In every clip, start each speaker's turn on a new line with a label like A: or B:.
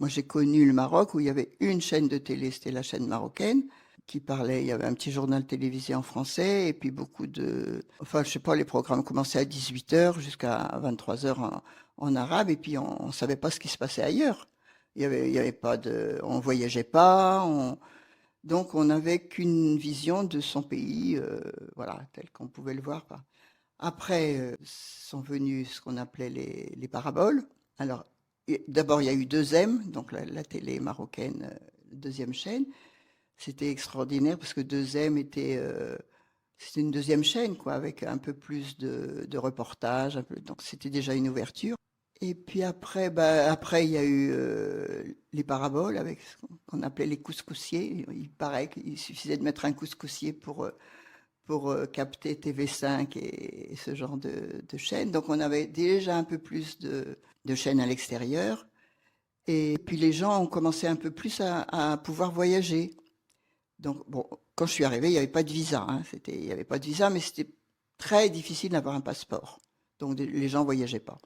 A: Moi, j'ai connu le Maroc où il y avait une chaîne de télé, c'était la chaîne marocaine, qui parlait, il y avait un petit journal télévisé en français, et puis beaucoup de... Enfin, je sais pas, les programmes commençaient à 18 h jusqu'à 23 h en arabe, et puis on ne savait pas ce qui se passait ailleurs. Il y avait pas de... On voyageait pas, donc on n'avait qu'une vision de son pays, voilà, tel qu'on pouvait le voir. Après, sont venus ce qu'on appelait les paraboles. Alors, d'abord, il y a eu 2M, donc la télé marocaine, deuxième chaîne. C'était extraordinaire parce que 2M c'était une deuxième chaîne, quoi, avec un peu plus de reportages. Donc, c'était déjà une ouverture. Et puis après, après, il y a eu les paraboles avec ce qu'on appelait les couscoussiers. Il paraît qu'il suffisait de mettre un couscoussier pour capter TV5 et ce genre de chaînes. Donc on avait déjà un peu plus de chaînes à l'extérieur. Et puis les gens ont commencé un peu plus à pouvoir voyager. Donc bon, quand je suis arrivée, il n'y avait pas de visa, hein. Il n'y avait pas de visa, mais c'était très difficile d'avoir un passeport. Donc les gens ne voyageaient pas.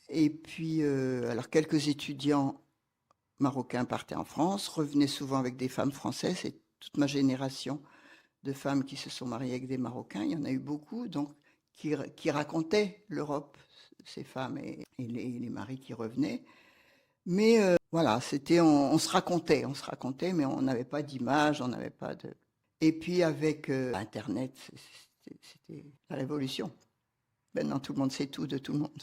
A: Et puis, alors quelques étudiants marocains partaient en France, revenaient souvent avec des femmes françaises, et toute ma génération de femmes qui se sont mariées avec des Marocains, il y en a eu beaucoup, donc qui racontaient l'Europe, ces femmes et les maris qui revenaient. Mais voilà, on se racontait, mais on n'avait pas d'image, on n'avait pas de. Et puis avec Internet, c'était la révolution. Maintenant, tout le monde sait tout de tout le monde.